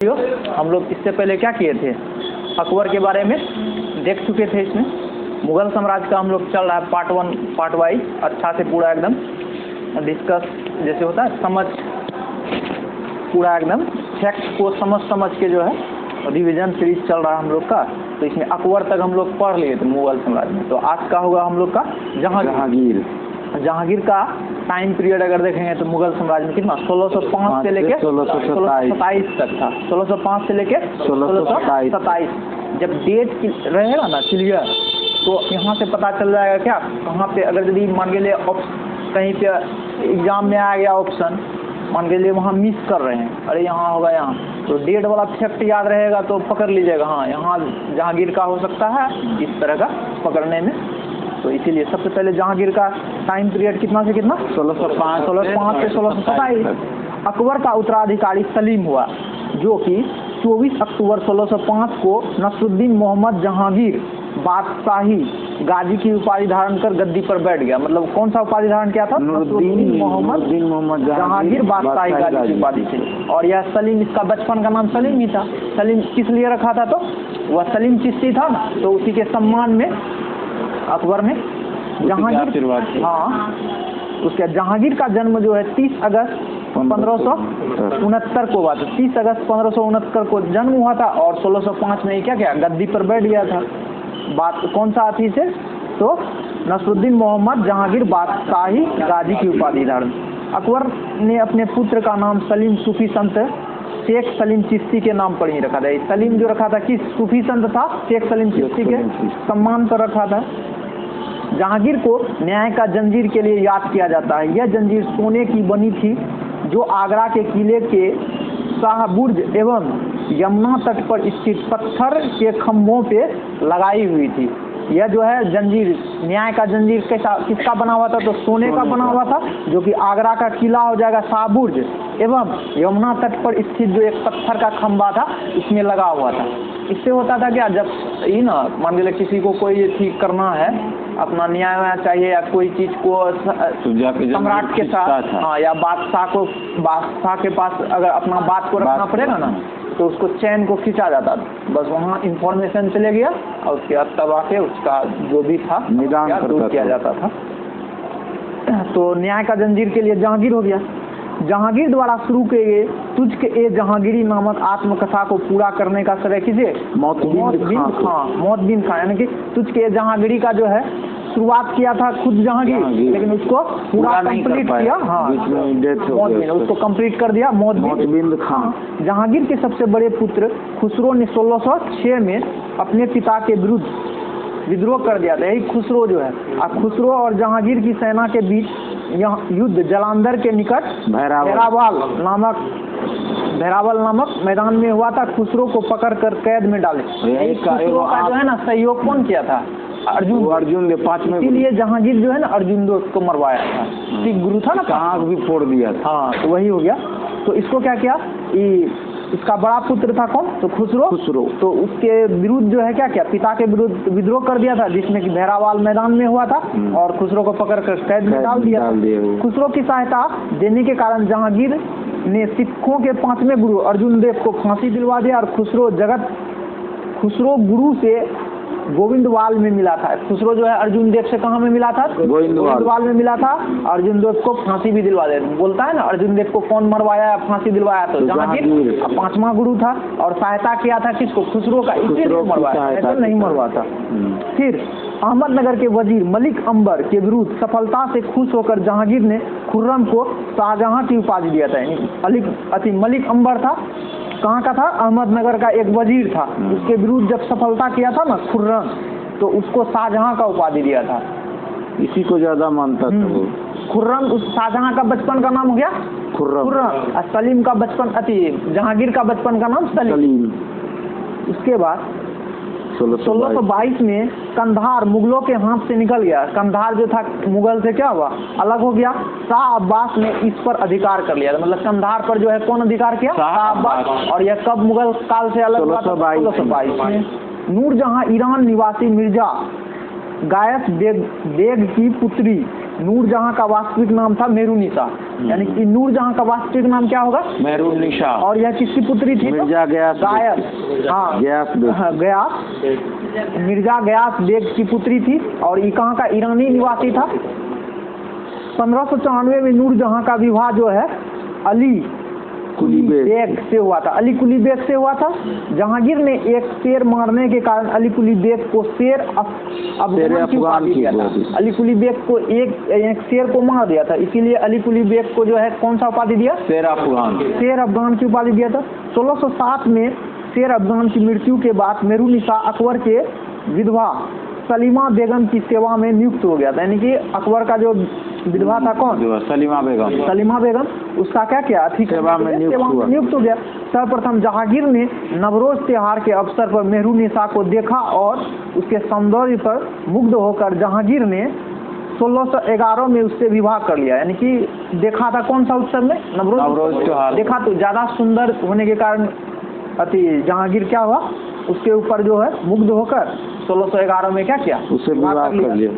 हम लोग इससे पहले क्या किए थे, अकबर के बारे में देख चुके थे। इसमें मुगल साम्राज्य का हम लोग चल रहा है पार्ट 1 पार्ट वाइज, अच्छा से पूरा एकदम डिस्कस जैसे होता है, समझ पूरा एकदम फैक्ट को समझ के जो है रिवीजन सीरीज चल रहा है हम लोग का। तो इसमें अकबर तक हम लोग पढ़ लिए थे मुगल साम्राज्य में। तो आज का होगा हम लोग का जहांगीर का टाइम पीरियड अगर देखेंगे तो मुगल साम्राज्य में कितना 1605 से लेके 1627 तक था। 1605 से लेके 1627 जब डेट रहेगा ना क्लियर, तो यहाँ से पता चल जाएगा क्या कहाँ पे, अगर यदि मान के लिए कहीं पे एग्जाम में आ गया ऑप्शन, मान के लिए वहाँ मिस कर रहे हैं, अरे यहाँ होगा यहाँ, तो डेट वाला फैक्ट याद रहेगा तो पकड़ लीजिएगा, हाँ यहाँ जहांगीर का हो सकता है, इस तरह का पकड़ने में। तो इसीलिए सबसे पहले जहांगीर का टाइम पीरियड कितना से कितना 1605 से 1627। अकबर का उत्तराधिकारी सलीम हुआ, जो कि 24 अक्टूबर 1605 को नसरुद्दीन मोहम्मद जहांगीर बादशाही गाजी की उपाधि धारण कर गद्दी पर बैठ गया। मतलब कौन सा उपाधि धारण किया था? नसरुद्दीन मोहम्मद जहांगीर बादशाही गाजी की उपाधि थी। और यह सलीम, इसका बचपन का नाम सलीम ही था। सलीम किस लिए रखा था? तो वह सलीम चिश्ती था ना, तो उसी के सम्मान में अकबर ने जहांगीर, हाँ उसके जहांगीर का जन्म जो है 30 अगस्त 1569 को हुआ था। 30 अगस्त 1569 को जन्म हुआ था और 1605 में क्या क्या गद्दी पर बैठ गया था। बात कौन सा हाथी से? तो नसरुद्दीन मोहम्मद जहांगीर बादशाही गाजी की उपाधि धारण। अकबर ने अपने पुत्र का नाम सलीम सूफी संत शेख सलीम चिश्ती के नाम पर ही रखा था। सलीम जो रखा था किस सूफी संत था? शेख सलीम चिश्ती के सम्मान पर रखा था। जहांगीर को न्याय का जंजीर के लिए याद किया जाता है। यह जंजीर सोने की बनी थी, जो आगरा के किले के शाहबुर्ज एवं यमुना तट पर स्थित पत्थर के खंभों पे लगाई हुई थी। यह जो है जंजीर, न्याय का जंजीर कैसा किसका बना हुआ था? तो सोने का बना हुआ था, जो कि आगरा का किला हो जाएगा शाहबुर्ज एवं यमुना तट पर स्थित जो एक पत्थर का खंभा था, इसमें लगा हुआ था। इससे होता था क्या, जब ये ना मान लीजिए किसी को कोई ठीक करना है, अपना न्याय चाहिए या कोई चीज को सम्राट के साथ, हाँ या बादशाह के पास अगर अपना बात को रखना पड़ेगा ना, तो उसको चैन को खींचा जाता था। बस वहाँ इंफॉर्मेशन चले गया और उसके बाद तब आके उसका जो भी था निदान किया जाता था। तो न्याय का जंजीर के लिए जहांगीर हो गया। जहांगीर द्वारा शुरू किए गए तुझ के ए जहांगीरी नामक आत्मकथा को पूरा करने का श्रेय किसे? मौतबिन खां, यानी कि तुझ के ए जहांगीरी का जो है शुरुआत किया था खुद जहांगीर, लेकिन उसको पूरा कंप्लीट किया, हाँ उसको कंप्लीट कर दिया मौतबिन खां। जहांगीर के सबसे बड़े पुत्र खुसरो ने 1606 में अपने पिता के विरुद्ध विद्रोह कर दिया था। यही खुसरो जो है, खुसरो और जहांगीर की सेना के बीच यह युद्ध जलांधर के निकट भैरावल नामक मैदान में हुआ था। खुसरो को पकड़कर कैद में डाले। खुसरो का जो है ना सहयोग कौन किया था? अर्जुन ने 5वें। इसीलिए जहांगीर जो है ना अर्जुन को मरवाया था, सिख गुरु था ना, कहाँ भी फोड़ दिया था, हाँ तो वही हो गया। तो इसको क्या किया, इसका बड़ा पुत्र था कौन? तो खुसरो। तो उसके विरुद्ध जो है क्या किया, पिता के विरुद्ध विद्रोह कर दिया था, जिसमें कि भैरावाल मैदान में हुआ था, और खुसरो को पकड़कर कैद में डाल दिया। खुसरो की सहायता देने के कारण जहांगीर ने सिखों के 5वें गुरु अर्जुन देव को फांसी दिलवा दिया। और खुसरो गुरु से गोविंदवाल में मिला था। खुसरो जो है अर्जुन देव से कहाँ में मिला था? गोविंदवाल में मिला था। अर्जुन देव को फांसी भी दिलवा दे, बोलता है ना अर्जुन देव को कौन मरवाया, फांसी दिलवाया? तो जहांगीर 5वां गुरु था और सहायता किया था किसको? खुसरो का, इसलिए मरवाया, ऐसे नहीं मरवाता। फिर अहमदनगर के वजीर मलिक अंबर के विरुद्ध सफलता से खुश होकर जहांगीर ने खुर्रम को शाहजहां की उपाधि दिया था। मलिक अंबर था, कहाँ का था? अहमदनगर का एक वजीर था। उसके विरुद्ध जब सफलता किया था ना खुर्रम, तो उसको शाहजहां का उपाधि दिया था। इसी को ज्यादा मानता था वो। खुर्रम, उस शाहजहां का बचपन का नाम हो गया खुर्रम। सलीम का बचपन, जहांगीर का बचपन का नाम सलीम। उसके बाद 1622 में कंधार मुगलों के हाथ से निकल गया। कंधार जो था मुगल से क्या हुआ, अलग हो गया। शाह अब्बास ने इस पर अधिकार कर लिया। मतलब कंधार पर जो है कौन अधिकार किया? शाह अब्बास। और यह कब मुगल काल से अलग हुआ? 1622 में। नूरजहां ईरान निवासी मिर्जा गायस बेग की पुत्री नूरजहां का वास्तविक नाम था मेहरुनिसा, यानी कि नूरजहां का वास्तविक नाम क्या होगा? मेहरुनिसा। और यह किसकी पुत्री थी? मिर्जा गयास। हाँ, गयास मिर्जा गयास बेग की पुत्री थी। और ये कहाँ का? ईरानी निवासी था। 1594 में नूरजहां का विवाह जो है अली कुली बेग से हुआ था। अली कुली बेग से हुआ था। जहांगीर ने एक शेर मारने के कारण अली कुली बेग को शेर अफगान की उपाधि दिया था। अली कुली बेग को एक शेर को मार दिया था, इसीलिए अली कुली बेग को जो है कौन सा उपाधि दिया? शेर अफगान की उपाधि दिया था। 1607 में शेर अफगान की मृत्यु के बाद मेहरुनिसा अकबर के विधवा सलीमा बेगम की सेवा में नियुक्त हो गया था। यानी कि अकबर का जो विधवा था कौन? सलीमा बेगम, उसका क्या किया? सेवा में नियुक्त हो गया। सर्वप्रथम जहांगीर ने नवरोज त्योहार के अवसर पर मेहरुनिसा को देखा और उसके सौंदर्य पर मुग्ध होकर जहांगीर ने 1611 में उससे विवाह कर लिया। यानी कि देखा था कौन सा उत्सव में? नवरोज त्योहार देखा, तो ज्यादा सुंदर होने के कारण जहांगीर क्या हुआ? उसके ऊपर जो है मुग्ध होकर 1611 में क्या किया? उससे विवाह कर लिया।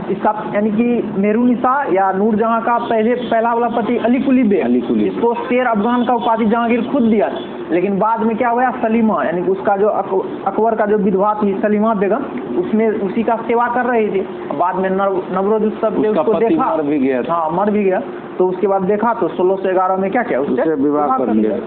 इसका यानी कि मेहरुनिसा या नूरजहां का पहला वाला पति अली कुली बेग, जिसको शेर अफगान का उपाधि जहांगीर खुद दिया, लेकिन बाद में क्या हुआ? सलीमा, यानी कि उसका जो अकबर का जो विधवा थी सलीमा बेगम, उसमें उसी का सेवा कर रही थी। बाद में नवरोज उत्सव में उसको देखा, मर भी गया। तो उसके बाद देखा तो 1611 में क्या किया? उससे विवाह कर लिया।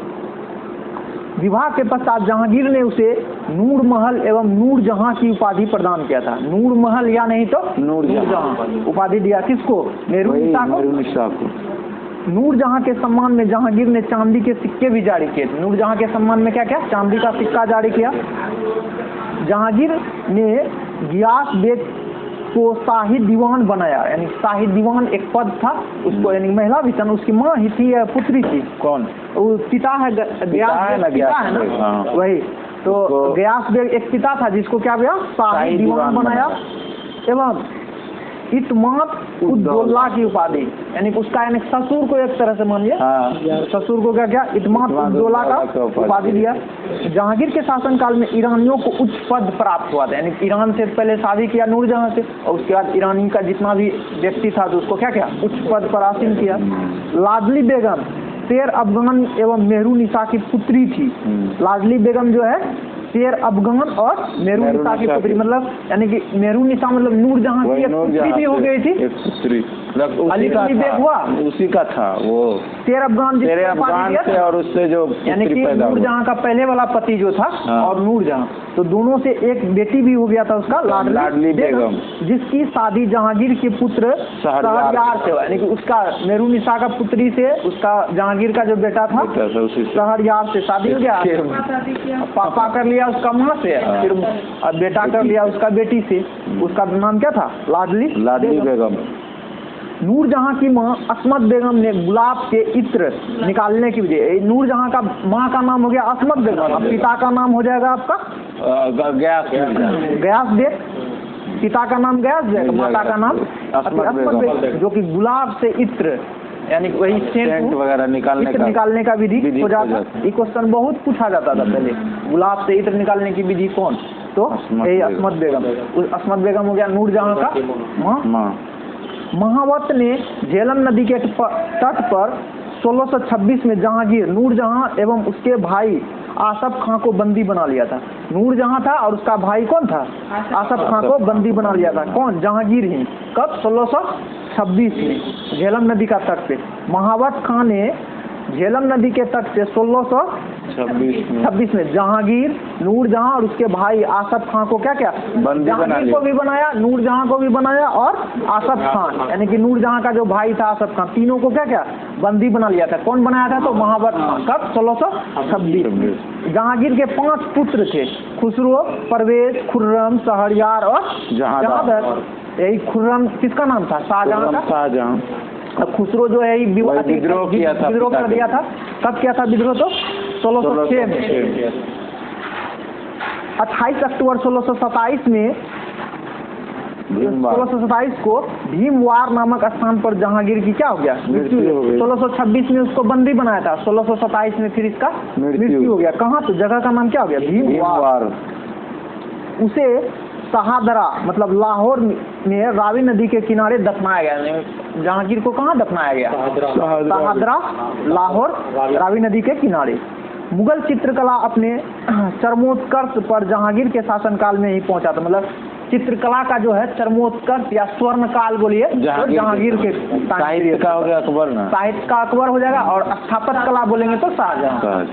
विवाह के पश्चात जहांगीर ने उसे नूर महल एवं नूरजहां की उपाधि प्रदान किया था। नूर महल या नहीं तो नूरजहां उपाधि दिया। किसको? मेहरुनिसा को। नूरजहां के सम्मान में जहांगीर ने चांदी के सिक्के भी जारी किए। नूरजहां के सम्मान में क्या क्या? चांदी का सिक्का जारी किया। जहांगीर ने गियास बेग को शाही दीवान बनाया। यानी शाही दीवान एक पद था, उसको यानी महिला भी था, उसकी माँ ही थी या पुत्री थी? कौन? वो पिता है, पिता है ना, वही। तो गयास बेग एक पिता था जिसको क्या किया? शाही दीवान बनाया। एवं इतमाद उद्दौला की उपाधि, यानी उसका यानी ससुर को एक तरह से मानिए, ससुर को क्या किया? इतमाद उद्दौला का उपाधि दिया। जहांगीर के शासनकाल में ईरानियों को उच्च पद प्राप्त हुआ था। यानी ईरान से पहले शादी किया नूरजहां से, और उसके बाद ईरानी का जितना भी व्यक्ति था तो उसको क्या किया? उच्च पद पर आसीन किया। लाडली बेगम शेर अफगान एवं मेहरुनिसा की पुत्री थी। लाडली बेगम जो है शेर अफगान और मेहरुनिसा की पुत्री, मतलब यानी कि मेहरुनिसा मतलब नूरजहां की एक पुत्री भी हो गई थी। अली कुली बेग हुआ, उसी का था वो शेर अफगान से, और उससे जो यानी कि नूरजहां का पहले वाला पति जो था और नूरजहां, तो दोनों से एक बेटी भी हो गया था उसका, लाडली बेगम, जिसकी शादी जहांगीर के पुत्र शहरयार से हुआ। यानी कि उसका मेहरुनिसा का पुत्री से उसका जहांगीर का जो बेटा था शहरयार से शादी हो गया। पापा कर लिया उसका माँ से, फिर बेटा कर लिया उसका बेटी से। उसका नाम क्या था? लाडली बेगम। नूरजहां की माँ असमत बेगम ने गुलाब के इत्र निकालने की वजह, नूरजहां का माँ का नाम हो गया असमत बेगम, अब पिता का नाम हो जाएगा आपका गयास बेग। पिता का नाम गयास बेग, माता का नाम असमत बेग, जो कि गुलाब से इत्र यानी वही सेंट वगैरह निकालने का विधि हो जाता। ये क्वेश्चन बहुत पूछा जाता था पहले, गुलाब से इत्र निकालने की विधि कौन? तो यही असमत बेगम। असमत बेगम हो गया नूरजहां का माँ। महावत ने झेलम नदी के तट पर 1626 में जहांगीर, नूरजहां एवं उसके भाई आसफ खां को बंदी बना लिया था। नूरजहां था और उसका भाई कौन था? आसफ खां को बंदी बना लिया था। कौन? जहांगीर ही। कब? 1626 में झेलम नदी का तट पे। महावत खां ने झेलम नदी के तट से 1626 में जहांगीर, नूरजहां और उसके भाई आसफ खां को क्या क्या? जहांगीर को भी बनाया, नूरजहां को भी बनाया और आसफ खान, यानी कि नूरजहां का जो भाई था आसफ खान, तीनों को क्या क्या? बंदी बना लिया था। कौन बनाया था? तो महावत खां। कब? 1626। जहांगीर के 5 पुत्र थे, खुसरो, परवेज, खुर्रम, शहरयार और जहांगीर। यही खुर्रम किसका नाम था? शाहजहां का। शाहजहां। खुसरो जो है विद्रोह कर दिया था। कब किया था विद्रोह? तो 1606 में। 28 अक्टूबर 1627 में 1627 को भीमवार नामक स्थान पर जहांगीर की क्या हो गया? मृत्यु हो गई। 1626 में उसको बंदी बनाया था, 1627 में फिर इसका मृत्यु हो गया। कहाँ? तो जगह का नाम क्या हो गया? भीमवार। उसे शाहदरा मतलब लाहौर में रावी नदी के किनारे दफनाया गया। जहांगीर को कहाँ दफनाया गया? शाहदरा, लाहौर, रावी नदी के किनारे। मुगल चित्रकला अपने चरमोत्कर्ष पर जहांगीर के शासनकाल में ही पहुंचा था। मतलब चित्रकला का जो है चरमोत्कर्ष या स्वर्ण काल बोलिए तो जहांगीर के। साहित्य का हो गया अकबर ना, साहित्य का अकबर हो जाएगा, और स्थापत्य कला बोलेंगे तो शाहजहां।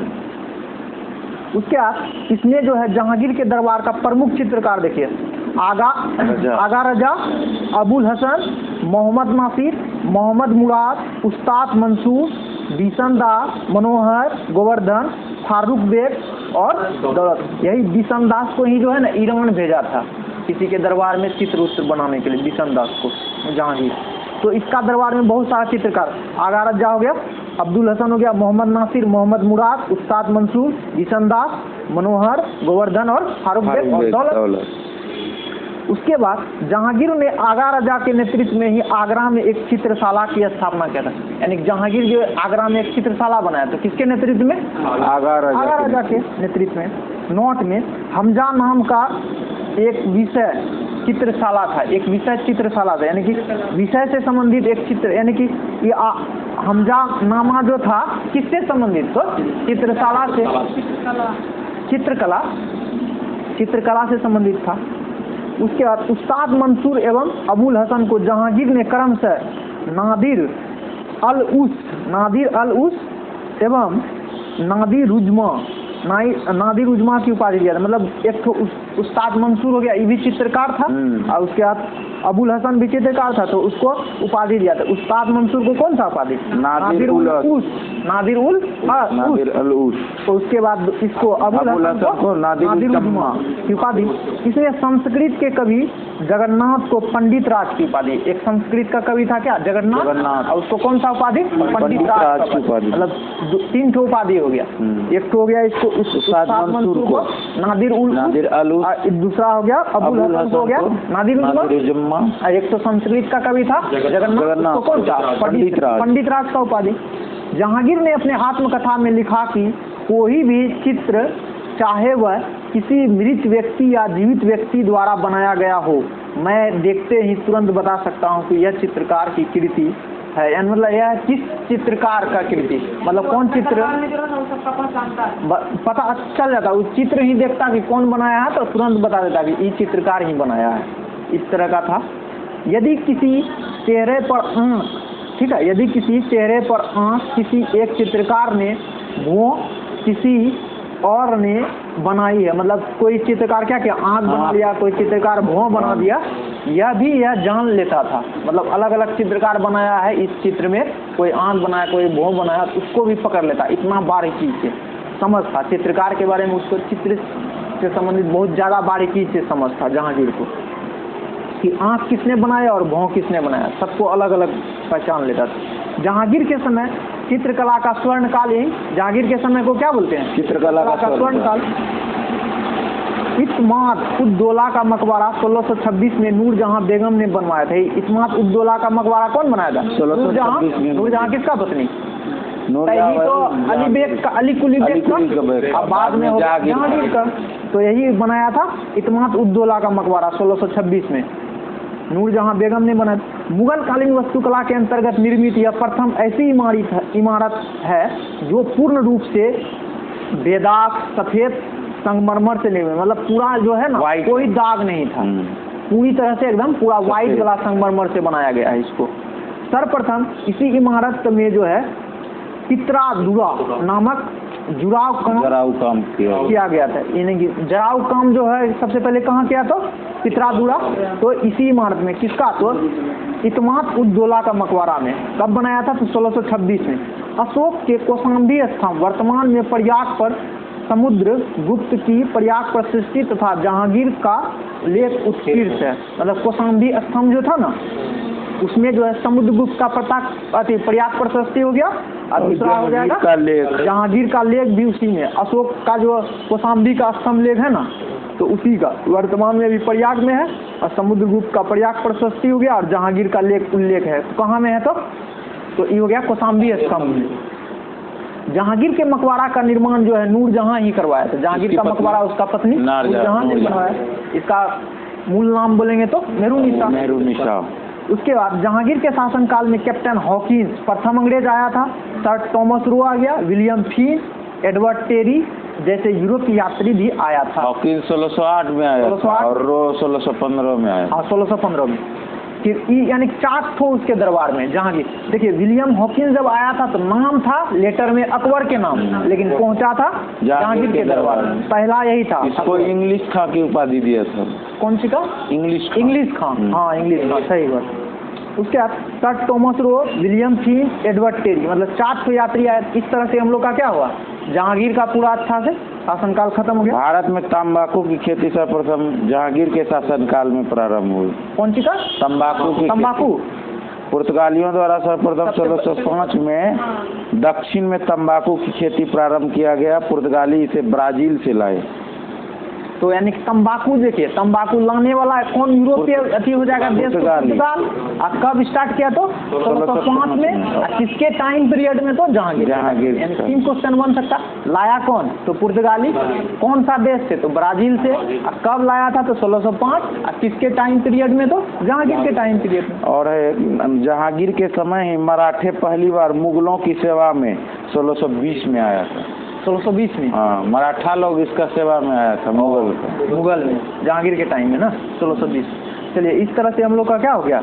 उसके बाद इसने जो है जहांगीर के दरबार का प्रमुख चित्रकार देखिए, आगा रजा, अबुल हसन, मोहम्मद नासिर, मोहम्मद मुराद, उस्ताद मंसूर, बिशनदास, मनोहर, गोवर्धन, फारूक बेग और दौलत। यही बिशनदास को ही जो है ना ईरान भेजा था किसी के दरबार में चित्र उत्र बनाने के लिए, बिशनदास को जहांगीर। तो इसका दरबार में बहुत सारा चित्रकार, आगा रजा हो गया, अब्दुल हसन हो गया, मोहम्मद नासिर, मोहम्मद मुराद, उस्ताद मंसूर, बिशनदास, मनोहर, गोवर्धन और फारूक बेग और दौलत। उसके बाद जहांगीर ने आगा रजा के नेतृत्व में ही आगरा में एक चित्रशाला की स्थापना किया था। यानी जहांगीर जो आगरा में एक चित्रशाला बनाया, तो किसके नेतृत्व में? आगा रजा के नेतृत्व में। नोट में हमजा नाम का एक विषय चित्रशाला था, एक विषय चित्रशाला था, यानी कि विषय से संबंधित एक चित्र, यानी कि ये हमजा नामा जो था किससे संबंधित? तो चित्रशाला से, चित्रकला से संबंधित था। उसके बाद उस्ताद मंसूर एवं अबुल हसन को जहांगीर ने क्रमशः नादिर अल उस एवं नादिर उजमा की उपाधि दिया था। मतलब एक तो उस्ताद मंसूर हो गया, ये भी चित्रकार था, और उसके बाद अबुल हसन भी चित्रकार था, तो उसको उपाधि दिया था। उस्ताद मंसूर को कौन सा उपाधि? नादिर उल उस। तो उसके बाद इसको अबुल हसन को नादिर उजमा की उपाधि। इसने संस्कृत के कवि जगन्नाथ को पंडित राज की उपाधि, एक संस्कृत का कवि था क्या? जगन्नाथ, और उसको कौन सा उपाधि? पंडित राज की उपाधि। मतलब 3 ठो उपाधि हो गया। एक तो हो गया इसको उस्ताद मंसूर को नादिर अल उस, दूसरा हो गया अबुल हसन को हो गया नादिर उजमा, एक तो संस्कृत का कवि था जगन्नाथ, तो कौन सा? पंडित राज का उपाधि। जहांगीर ने अपने आत्मकथा में लिखा कि कोई भी चित्र चाहे वह किसी मृत व्यक्ति या जीवित व्यक्ति द्वारा बनाया गया हो, मैं देखते ही तुरंत बता सकता हूँ कि यह चित्रकार की कृति है। यानी मतलब यह किस चित्रकार का कृति, मतलब कौन चित्र पता चल जाता, उस चित्र ही देखता कि कौन बनाया है, तो तुरंत बता देता कि ये चित्रकार ही बनाया है। इस तरह का था। यदि किसी चेहरे पर आंख, ठीक है, यदि किसी चेहरे पर आंख किसी एक चित्रकार ने वो किसी और ने बनाई है, मतलब कोई चित्रकार क्या क्या आंख बना लिया, कोई चित्रकार भौं बना दिया, यह जान लेता था। मतलब अलग अलग चित्रकार बनाया है इस चित्र में, कोई आंख बनाया, कोई भौं बनाया, उसको भी पकड़ लेता। इतना बारीकी से समझ था चित्रकार के बारे में, उसको चित्र से संबंधित बहुत ज़्यादा बारीकी से समझ था जहांगीर को, कि आंख किसने बनाया और भौं किसने बनाया, सबको अलग अलग पहचान लेता था। जहांगीर के समय चित्रकला का स्वर्ण काल, यही जहांगीर के समय को क्या बोलते हैं? चित्रकला का स्वर्ण काल। इत्माद उद्दौला का मकबरा 1626 में नूरजहां बेगम ने बनवाया था। इत्माद उद्दौला का मकबरा कौन बनाया था? नूरजहां किसका पत्नी? पहली तो अली कुली बेग का, अब बाद में हो जहांगीर का। तो यही बनाया था इत्माद उद्दौला का मकबरा 1626 में नूरजहां बेगम ने बनाया। मुगल कालीन वास्तुकला के अंतर्गत निर्मित यह प्रथम ऐसी इमारत है जो पूर्ण रूप से बेदाग सफेद संगमरमर से निर्मित, मतलब पूरा जो है ना कोई दाग नहीं था, पूरी तरह से एकदम पूरा व्हाइट वाला संगमरमर से बनाया गया है इसको। सर्वप्रथम इसी इमारत में जो है पित्रादुरा नामक जुड़ाव काम किया गया था। यानी कि जराव काम जो है सबसे पहले कहाँ किया? तो पित्रादुरा, तो इसी इमारत में। किसका? तो इत्माद उद्दौला का मकबरा में। कब बनाया था? तो 1626 में। अशोक के कौशाम्बी स्तंभ वर्तमान में प्रयाग पर समुद्र गुप्त की प्रयाग पर सृष्टि तथा जहांगीर का लेख उत्कीर्ष है। मतलब कौशाम्बी स्तंभ जो था ना, उसमें जो है समुद्रगुप्त का प्रयाग पर सृष्टि हो गया, और दूसरा हो जाएगा जहांगीर का लेख भी उसी में। अशोक का जो कौशाम्बी का स्तंभ लेख है ना, तो उसी का वर्तमान में भी प्रयाग में है, और समुद्रगुप्त का प्रयाग पर सृष्टि हो गया, और जहांगीर का लेख उल्लेख है। तो कहाँ में है? तो ये हो गया कौशाम्बी स्तंभ में। जहांगीर के मकबरा का निर्माण जो है नूरजहां ही करवाया था। जहांगीर का मकबरा उसका पत्नी नूरजहां ने बनवाया। इसका मूल नाम बोलेंगे तो मेहरुन्निसा। उसके बाद जहांगीर के शासनकाल में कैप्टन हॉकिंस प्रथम अंग्रेज आया था, सर टॉमस रो आ गया, विलियम फिन, एडवर्ड टेरी जैसे यूरोपीय यात्री भी आया था। हॉकिंस 1608 में आया था और रो 1615 में आया। हाँ 1615 में। फिर यानी 4 ठो उसके दरबार में जहांगीर। देखिए विलियम हॉकिंस जब आया था तो नाम था लेटर में अकबर के नाम, लेकिन पहुंचा था जहांगीर के दरबार में। पहला यही था। इसको इंग्लिश खां की उपाधि दिया था। कौन सी का? इंग्लिश खां। हाँ इंग्लिश खां, सही बात। उसके बाद sir Thomas Roe, William Finch, Edward Terry, मतलब 4 ठो यात्री आए। इस तरह से हम लोग का क्या हुआ, जहांगीर का पूरा अच्छा से शासनकाल खत्म हो गया। भारत में तंबाकू की खेती सर्वप्रथम जहांगीर के शासनकाल में प्रारंभ हुई। कौन सी का? तंबाकू। पुर्तगालियों द्वारा सर्वप्रथम 1605 में दक्षिण में तंबाकू की खेती प्रारंभ किया गया। पुर्तगाली इसे ब्राजील से लाए। तो यानी तंबाकू, देखिए तंबाकू लाने वाला कौन यूरोपीय अति हो जाएगा देश? पुर्तगाल। और कब स्टार्ट किया तो 1605 में। किसके टाइम पीरियड में? तो जहांगीर। यानी 3 क्वेश्चन बन सकता। लाया कौन? तो पुर्तगाली। कौन सा देश से? तो ब्राजील से। और कब लाया था? तो 1605। और किसके टाइम पीरियड में? तो जहांगीर के टाइम पीरियड में। और जहांगीर के समय ही मराठे पहली बार मुगलों की सेवा में 1620 में आया था। 1620 में? हाँ, मराठा लोग इसका सेवा में आया था मुगल में, जहांगीर के टाइम में ना 1620। चलिए इस तरह से हम लोग का क्या हो गया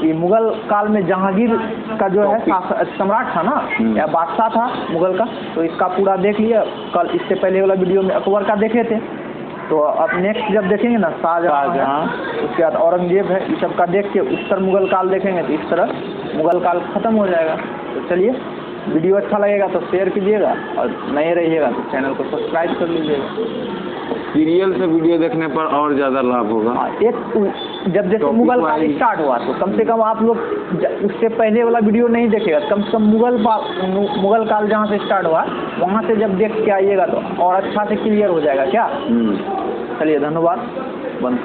कि मुगल काल में जहांगीर का जो है सम्राट था ना, या बादशाह था मुगल का, तो इसका पूरा देख लिया। कल इससे पहले वाला वीडियो में अकबर का देखे थे। तो अब नेक्स्ट जब देखेंगे ना शाहजहां, उसके बाद औरंगजेब है, इस सब का देख के उत्तर मुगल काल देखेंगे तो इस तरह मुगल काल खत्म हो जाएगा। तो चलिए वीडियो अच्छा लगेगा तो शेयर कीजिएगा, और नए रहिएगा तो चैनल को सब्सक्राइब कर लीजिएगा। सीरियल से वीडियो देखने पर और ज़्यादा लाभ होगा। एक जब जैसे मुगल काल स्टार्ट हुआ तो कम से कम आप लोग उससे पहले वाला वीडियो नहीं देखेगा, कम से कम मुगल काल जहाँ से स्टार्ट हुआ वहाँ से जब देख के आइएगा तो और अच्छा से क्लियर हो जाएगा क्या। चलिए धन्यवाद, बंद।